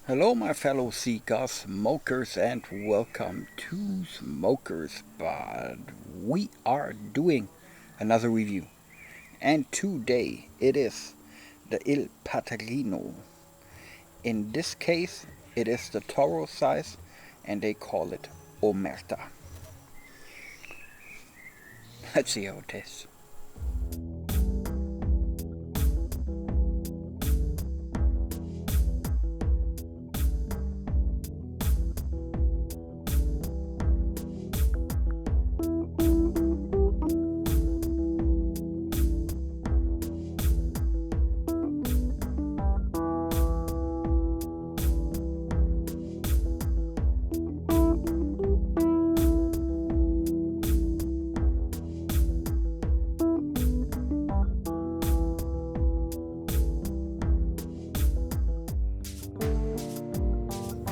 Hello, my fellow cigar smokers, and welcome to Smokers But we are doing another review, and today it is the Il Padrino. In this case, it is the Toro size, and they call it Omerta. Let's see how it tastes.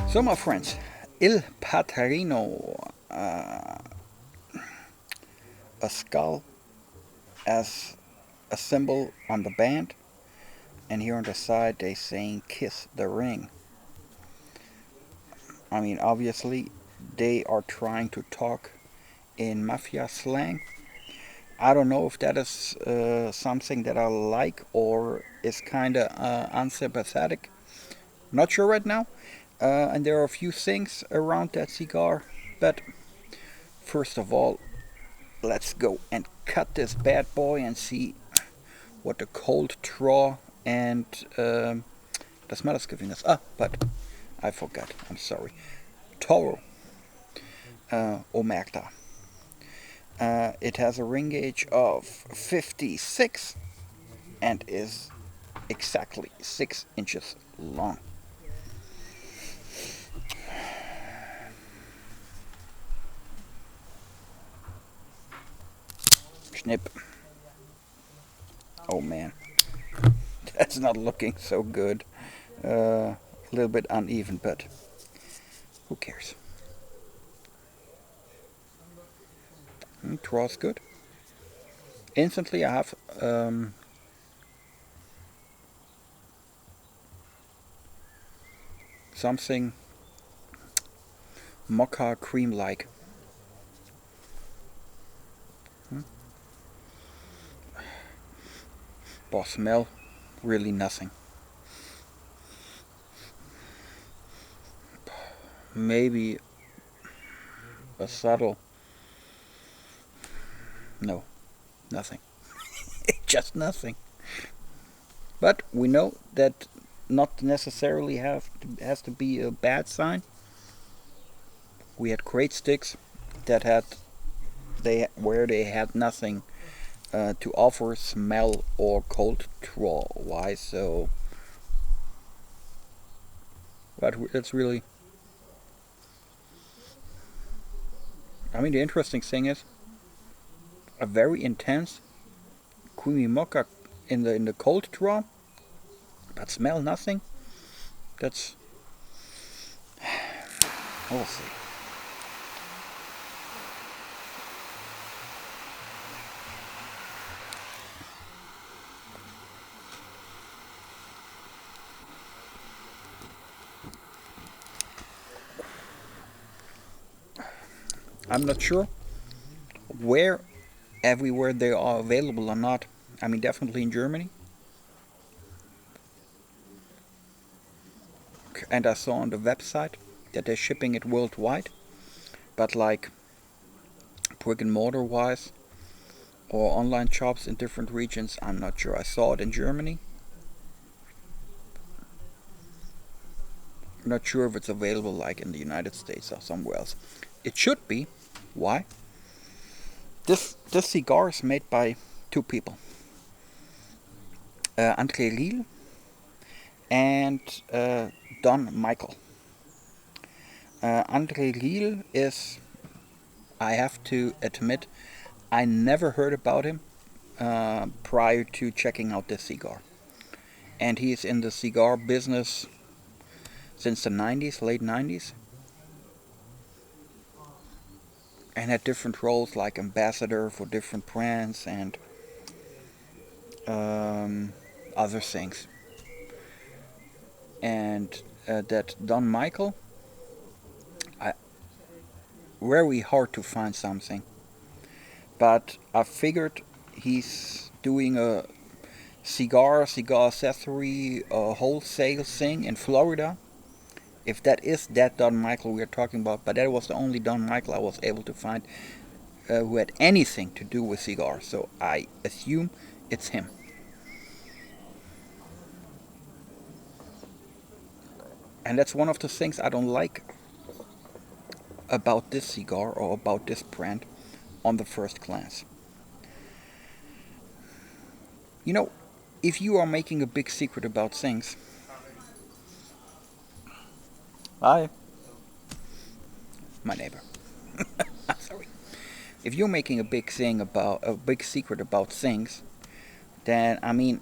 So, my friends, Il Padrino, a skull as a symbol on the band, and here on the side they saying "Kiss the ring." I mean, obviously, they are trying to talk in mafia slang. I don't know if that is something that I like or is kind of unsympathetic. Not sure right now. And there are a few things around that cigar. But first of all, let's go and cut this bad boy and see what the cold draw and the smell is giving us. But I forgot. I'm sorry. Toro Omerta. It has a ring gauge of 56 and is exactly 6 inches long. Snip. Oh man, that's not looking so good. A little bit uneven, but who cares? Draws good. Instantly, I have something mocha cream like. But smell, really nothing. Maybe a subtle. No, nothing. Just nothing. But we know that not necessarily has to be a bad sign. We had great sticks that had they had nothing to offer smell or cold draw wise. So, but it's really. I mean, the interesting thing is a very intense creamy mocha in the cold draw, but smell nothing. That's we'll see. I'm not sure where everywhere they are available or not. I mean, definitely in Germany. And I saw on the website that they're shipping it worldwide. But like brick and mortar wise or online shops in different regions, I'm not sure. I saw it in Germany. I'm not sure if it's available like in the United States or somewhere else. It should be. Why? This cigar is made by two people, André Riel and Don Michael. André Riel is, I have to admit, I never heard about him prior to checking out this cigar. And he is in the cigar business since the 90s, late 90s, and had different roles like ambassador for different brands and other things. And that Don Michael, I, very hard to find something. But I figured he's doing a cigar accessory wholesale thing in Florida. If that is that Don Michael we are talking about, but that was the only Don Michael I was able to find who had anything to do with cigars. So I assume it's him. And that's one of the things I don't like about this cigar or about this brand on the first glance. You know, if you are making a big secret about things, hi, my neighbor. Sorry. If you're making a big secret about things, then I mean,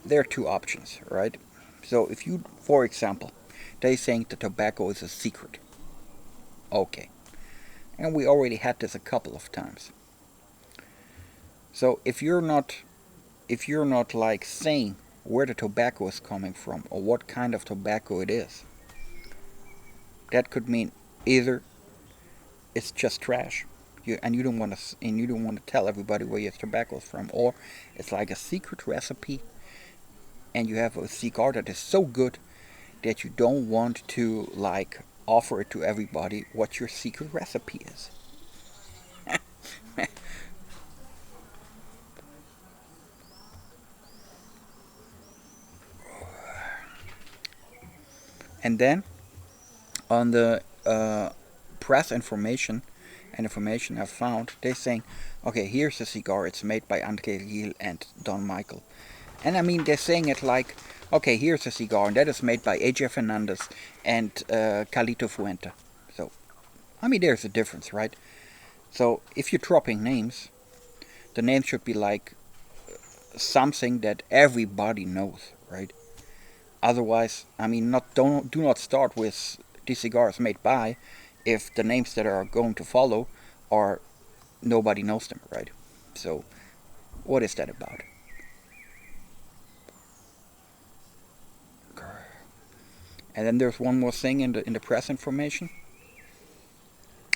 there are two options, right? So if you, for example, they saying the tobacco is a secret, okay, and we already had this a couple of times. So if you're not like saying where the tobacco is coming from or what kind of tobacco it is, that could mean either it's just trash, and you don't want to tell everybody where your tobacco is from, or it's like a secret recipe, and you have a cigar that is so good that you don't want to like offer it to everybody what your secret recipe is. And then on the press information and information I've found, they're saying, okay, here's a cigar. It's made by Andre Riel and Don Michael. And I mean, they're saying it like, okay, here's a cigar, and that is made by AJ Fernandez and Calito Fuente. So, I mean, there's a difference, right? So, if you're dropping names, the name should be like something that everybody knows, right? Otherwise, I mean, not don't do not start with these cigars made by, if the names that are going to follow are nobody knows them, right? So, what is that about? And then there's one more thing in the press information,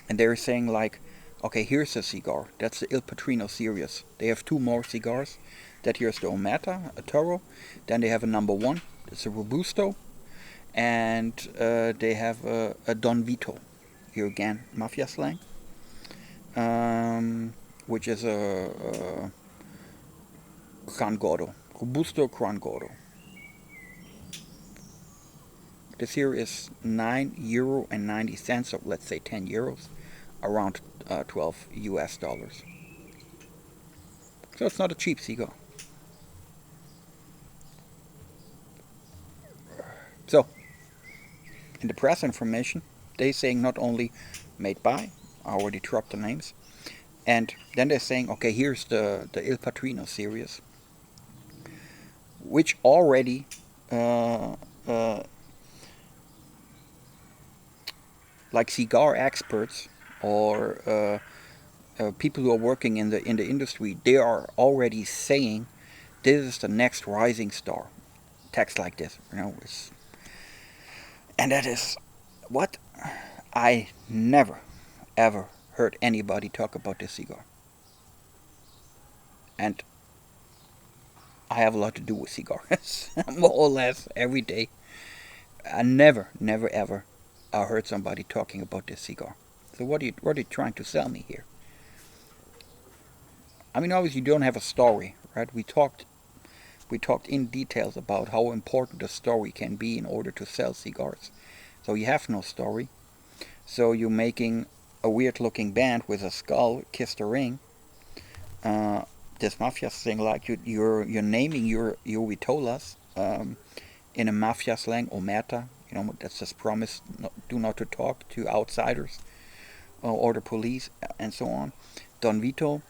and they're saying like, okay, here's a cigar. That's the Il Padrino series. They have two more cigars. That here's the Omerta, a Toro. Then they have a number one. It's a Robusto, and they have a Don Vito. Here again, mafia slang, which is a Gran Gordo, Robusto Gran Gordo. This here is €9 and 90 cents, so let's say €10, around 12 US dollars. So it's not a cheap cigar. So, in the press information, they saying not only made by, I already dropped the names, and then they're saying, okay, here's the Il Padrino series, which already like cigar experts or people who are working in the industry, they are already saying this is the next rising star. Text like this, and that is what I never ever heard anybody talk about this cigar. And I have a lot to do with cigars, more or less every day. I never ever heard somebody talking about this cigar. So what are you trying to sell me here? I mean, obviously you don't have a story, right? We talked in details about how important a story can be in order to sell cigars. So you have no story. So you're making a weird looking band with a skull, Kiss the Ring. This mafia thing, like you're naming your vitolas in a mafia slang, Omerta. That's just promise do not to talk to outsiders or the police and so on. Don Vito,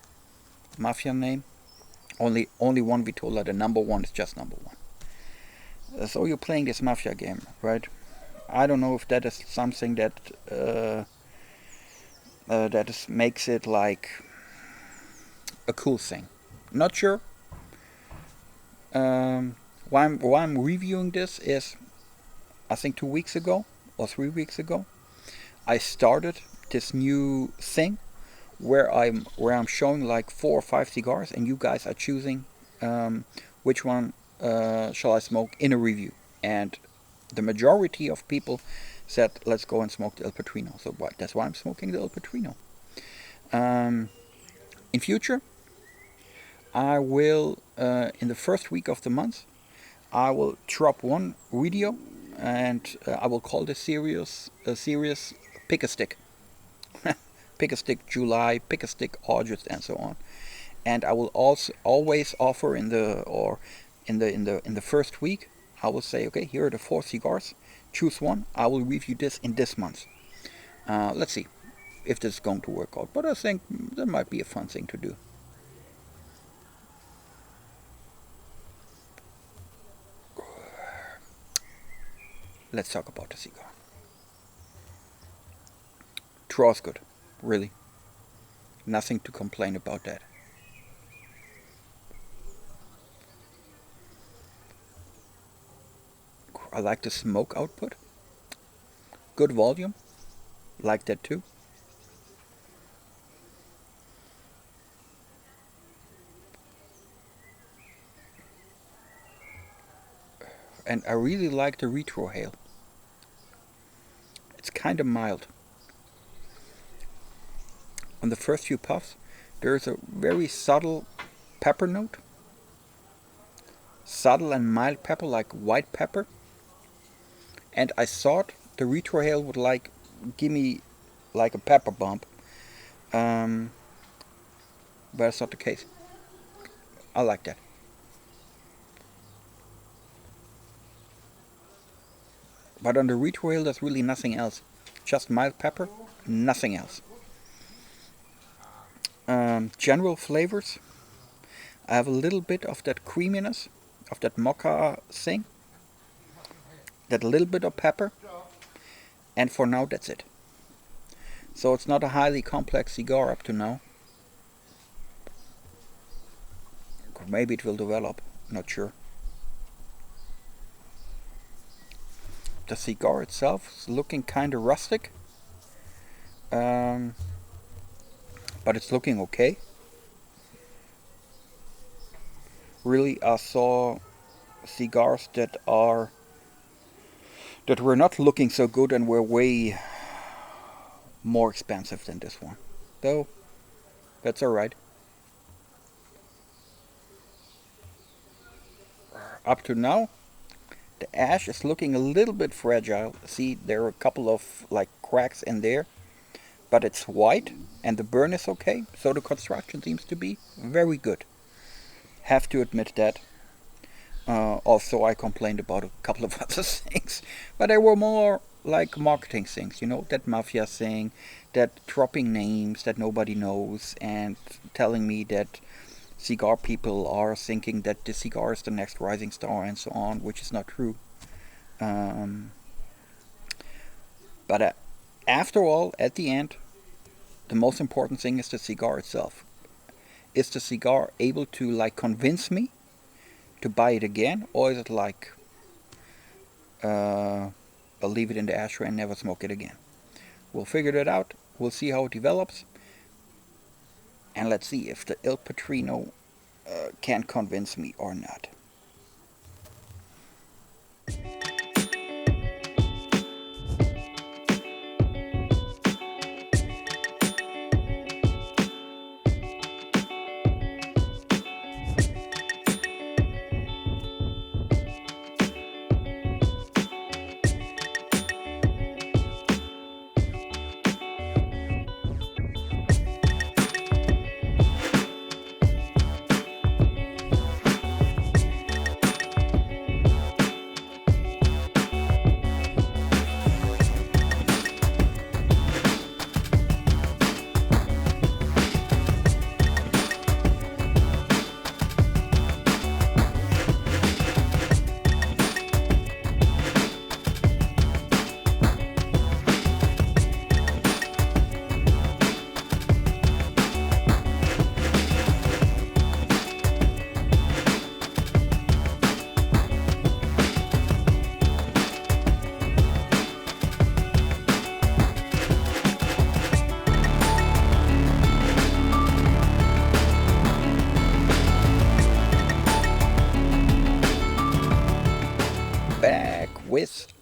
mafia name. Only one vitola. The number one is just number one. So you're playing this mafia game, right? I don't know if that is something that makes it like a cool thing. Not sure. Why I'm reviewing this is I think 2 weeks ago or 3 weeks ago, I started this new thing where I'm showing like 4 or 5 cigars, and you guys are choosing which one shall I smoke in a review. And the majority of people said, let's go and smoke the El Padrino. So that's why I'm smoking the El Padrino. Um, in future, I will, in the first week of the month, I will drop one video, and I will call this series Pick a Stick. Pick a Stick July, Pick a Stick August, and so on. And I will also always offer in the first week, I will say, okay, here are the 4 cigars. Choose one. I will review this in this month. Let's see if this is going to work out. But I think that might be a fun thing to do. Let's talk about the cigar. Draw's good, really. Nothing to complain about that. I like the smoke output. Good volume. Like that too. And I really like the retrohale. It's kind of mild. On the first few puffs, there's a very subtle pepper note. Subtle and mild pepper, like white pepper. And I thought the retrohale would like give me like a pepper bump. But that's not the case. I like that. But on the retrohale, there's really nothing else. Just mild pepper, nothing else. General flavors. I have a little bit of that creaminess, of that mocha thing. That little bit of pepper. And for now, that's it. So it's not a highly complex cigar up to now. Maybe it will develop, not sure. The cigar itself is looking kind of rustic. But it's looking okay. Really, I saw cigars that were not looking so good and were way more expensive than this one. Though, that's alright. Up to now, the ash is looking a little bit fragile. See, there are a couple of like cracks in there. But it's white and the burn is okay. So the construction seems to be very good. Have to admit that. Also, I complained about a couple of other things. But they were more like marketing things, that mafia thing, that dropping names that nobody knows, and telling me that cigar people are thinking that this cigar is the next rising star and so on, which is not true. But after all, at the end, the most important thing is the cigar itself. Is the cigar able to like convince me to buy it again, or is it like I'll leave it in the ashtray and never smoke it again? We'll figure that out. We'll see how it develops, and let's see if the Il Padrino can convince me or not.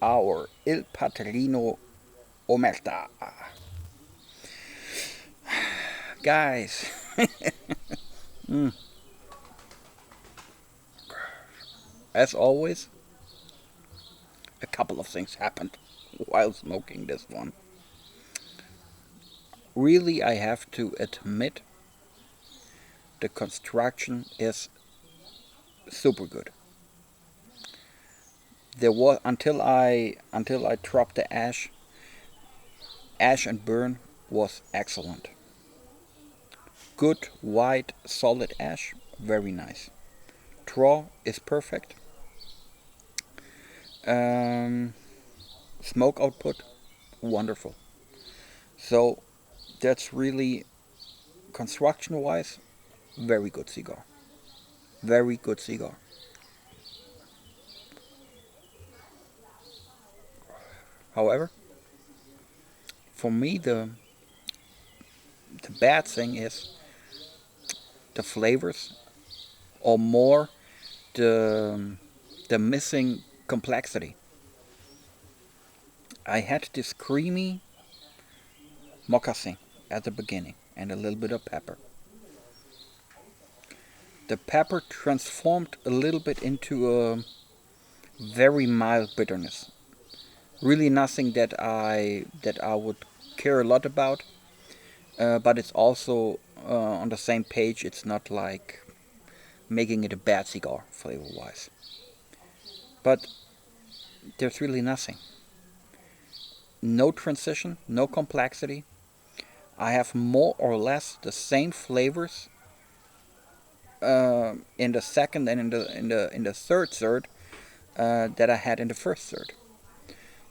our Il Padrino Omerta. Guys, mm, as always, a couple of things happened while smoking this one. Really, I have to admit, the construction is super good. There was until I dropped the ash and burn was excellent. Good white solid ash, very nice. Draw is perfect. Um, Smoke output, wonderful. So that's really construction wise, very good cigar. Very good cigar. However, for me the bad thing is the flavors, or more the the missing complexity. I had this creamy moccasin at the beginning and a little bit of pepper. The pepper transformed a little bit into a very mild bitterness. Really nothing that I would care a lot about, but it's also on the same page. It's not like making it a bad cigar flavor wise. But there's really nothing. No transition, no complexity. I have more or less the same flavors in the second and in the third that I had in the first third.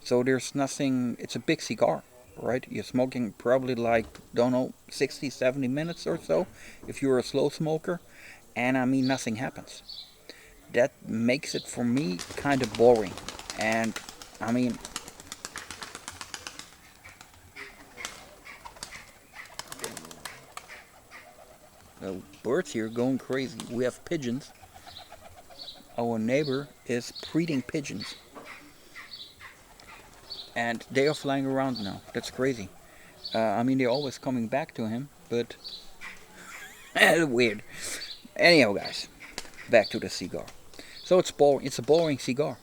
So there's nothing. It's a big cigar, right? You're smoking probably like, don't know, 60, 70 minutes or so if you're a slow smoker, and I mean nothing happens. That makes it for me kind of boring. And I mean, the birds here going crazy. We have pigeons. Our neighbor is breeding pigeons, and they are flying around now. That's crazy. I mean, they're always coming back to him, but weird. Anyhow, guys, back to the cigar. So it's boring. It's a boring cigar,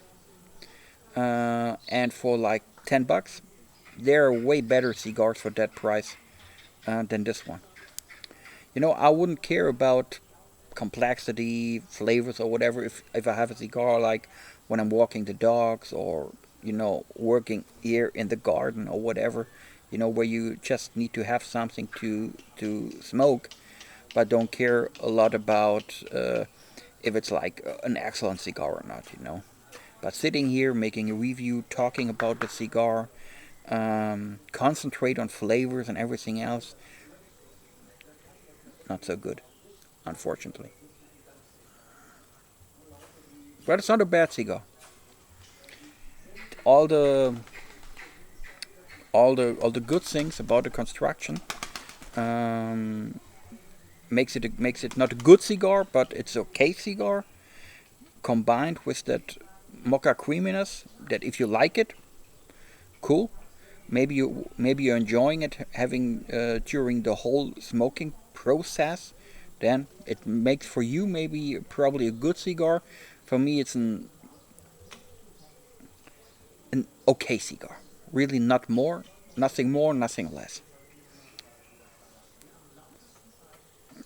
and for like $10, there are way better cigars for that price than this one. I wouldn't care about complexity, flavors, or whatever if I have a cigar like when I'm walking the dogs, or working here in the garden or whatever. Where you just need to have something to smoke, but don't care a lot about if it's like an excellent cigar or not. But sitting here making a review, talking about the cigar, concentrate on flavors and everything else, not so good, unfortunately. But it's not a bad cigar. All the all the good things about the construction um, makes it not a good cigar, but it's okay cigar. Combined with that mocha creaminess, that if you like it, cool. Maybe you're enjoying it having during the whole smoking process. Then it makes for you maybe probably a good cigar. For me, it's an okay cigar. Really, not more, nothing less.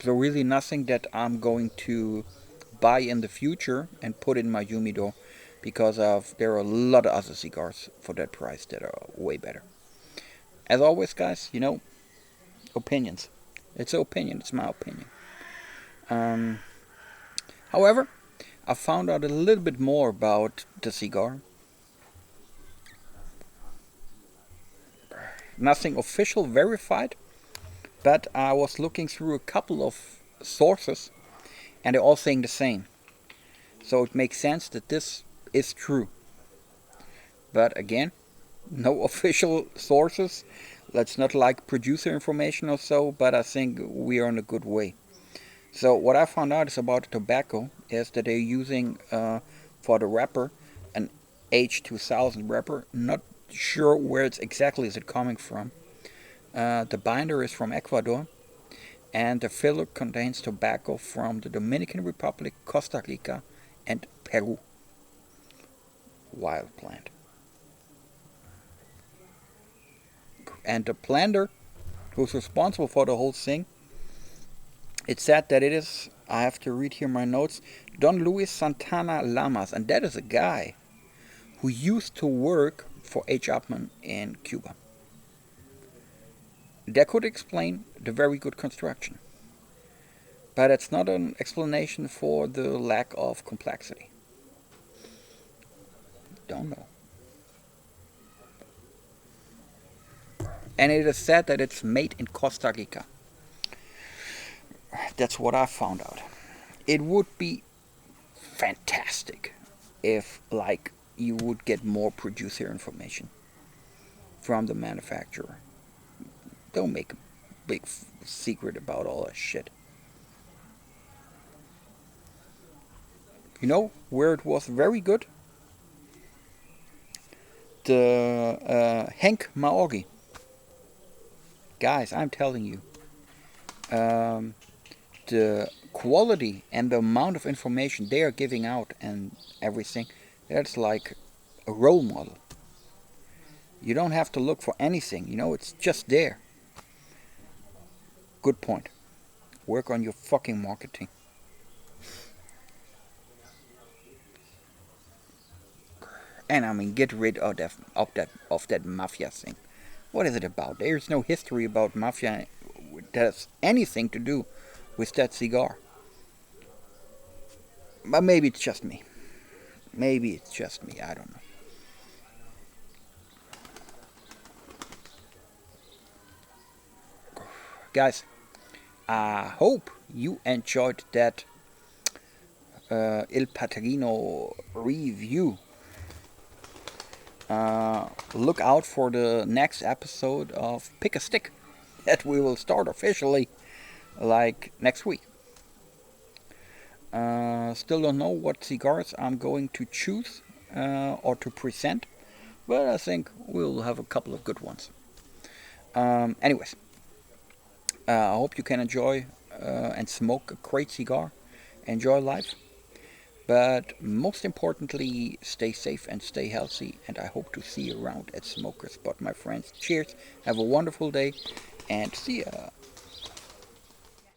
So really nothing that I'm going to buy in the future and put in my humidor, because of there are a lot of other cigars for that price that are way better. As always, guys, opinions. It's an opinion. It's my opinion. Um, However, I found out a little bit more about the cigar. Nothing official verified, but I was looking through a couple of sources, and they're all saying the same. So it makes sense that this is true. But again, no official sources. Let's not like producer information or so, but I think we are in a good way. So what I found out is about tobacco is that they're using for the wrapper an H2000 wrapper. Not sure where it's exactly is it coming from. The binder is from Ecuador, and the filler contains tobacco from the Dominican Republic, Costa Rica, and Peru. Wild plant. And the planter who's responsible for the whole thing, it said that it is, I have to read here my notes, Don Luis Santana Lamas, and that is a guy who used to work for H. Upman in Cuba. That could explain the very good construction. But it's not an explanation for the lack of complexity. Don't know. And it is said that it's made in Costa Rica. That's what I found out. It would be fantastic if, like, you would get more producer information from the manufacturer. Don't make a big secret about all that shit. You know where it was very good? The Henk Maori. Guys, I'm telling you. The quality and the amount of information they are giving out and everything, that's like a role model. You don't have to look for anything, it's just there. Good point. Work on your fucking marketing. And I mean, get rid of that mafia thing. What is it about? There's no history about mafia that has anything to do with that cigar. But maybe it's just me. Maybe it's just me. I don't know. Guys, I hope you enjoyed that Il Padrino review. Look out for the next episode of Pick a Stick that we will start officially like next week. Still don't know what cigars I'm going to choose or to present, but I think we'll have a couple of good ones. Anyways, I hope you can enjoy and smoke a great cigar, enjoy life, but most importantly, stay safe and stay healthy, and I hope to see you around at Smoker Spot, my friends. Cheers, have a wonderful day, and see ya.